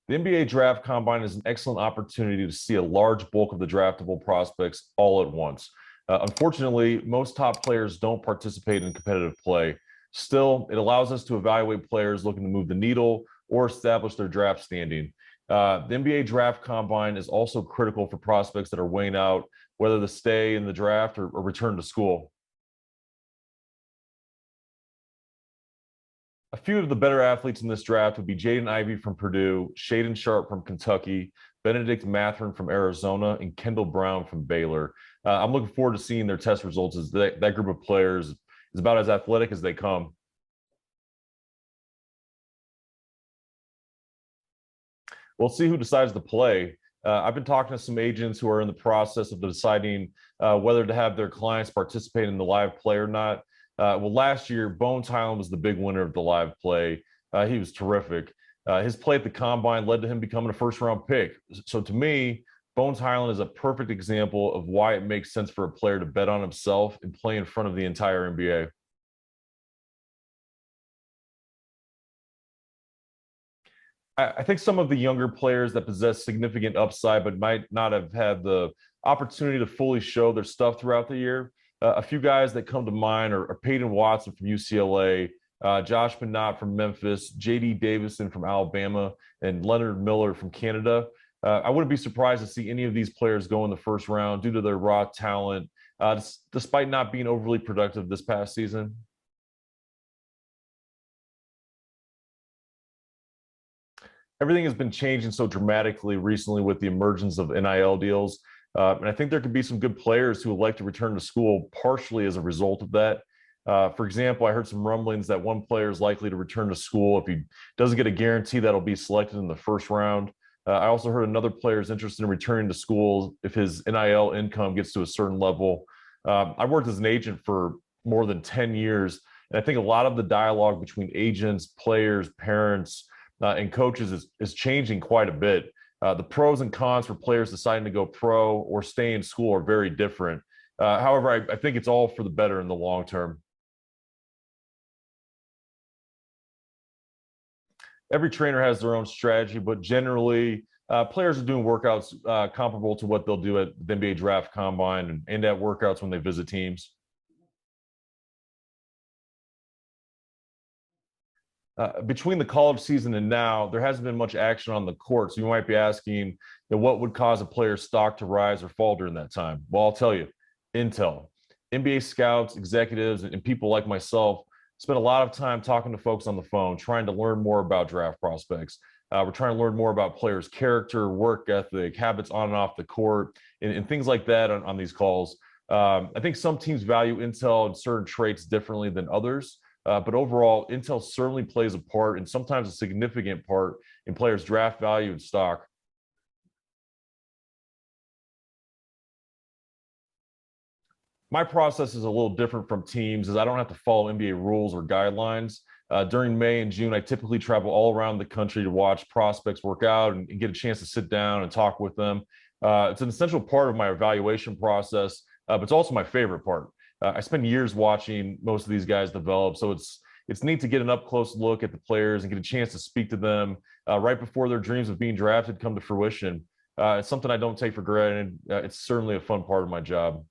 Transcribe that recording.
The NBA Draft Combine is an excellent opportunity to see a large bulk of the draftable prospects all at once. Unfortunately, most top players don't participate in competitive play. Still, it allows us to evaluate players looking to move the needle or establish their draft standing. The NBA Draft Combine is also critical for prospects that are weighing out whether to stay in the draft or return to school. A few of the better athletes in this draft would be Jaden Ivey from Purdue, Shaden Sharp from Kentucky, Benedict Mathurin from Arizona, and Kendall Brown from Baylor. I'm looking forward to seeing their test results as that group of players is about as athletic as they come. We'll see who decides to play. I've been talking to some agents who are in the process of deciding whether to have their clients participate in the live play or not. Well, last year, Bones Highland was the big winner of the live play. He was terrific. His play at the combine led to him becoming a first-round pick. So to me, Bones Highland is a perfect example of why it makes sense for a player to bet on himself and play in front of the entire NBA. I think some of the younger players that possess significant upside but might not have had the opportunity to fully show their stuff throughout the year. A few guys that come to mind are Peyton Watson from UCLA, Josh Minott from Memphis, J.D. Davison from Alabama, and Leonard Miller from Canada. I wouldn't be surprised to see any of these players go in the first round due to their raw talent, despite not being overly productive this past season. Everything has been changing so dramatically recently with the emergence of NIL deals. And I think there could be some good players who would like to return to school partially as a result of that. For example, I heard some rumblings that one player is likely to return to school if he doesn't get a guarantee that'll be selected in the first round. I also heard another player is interested in returning to school if his NIL income gets to a certain level. I've worked as an agent for more than 10 years, and I think a lot of the dialogue between agents, players, parents, and coaches is changing quite a bit. The pros and cons for players deciding to go pro or stay in school are very different. However, I think it's all for the better in the long term. Every trainer has their own strategy, but generally, players are doing workouts comparable to what they'll do at the NBA Draft Combine and at workouts when they visit teams. Between the college season and now, there hasn't been much action on the court. So you might be asking, what would cause a player's stock to rise or fall during that time? Well, I'll tell you, intel. NBA scouts, executives, and people like myself spend a lot of time talking to folks on the phone, trying to learn more about draft prospects. We're trying to learn more about players' character, work ethic, habits on and off the court, and things like that on these calls. I think some teams value intel and certain traits differently than others. But overall, intel certainly plays a part and sometimes a significant part in players' draft value and stock. My process is a little different from teams as I don't have to follow NBA rules or guidelines. During May and June, I typically travel all around the country to watch prospects work out and get a chance to sit down and talk with them. It's an essential part of my evaluation process, but it's also my favorite part. I spend years watching most of these guys develop, so it's neat to get an up close look at the players and get a chance to speak to them right before their dreams of being drafted come to fruition. It's something I don't take for granted. It's certainly a fun part of my job.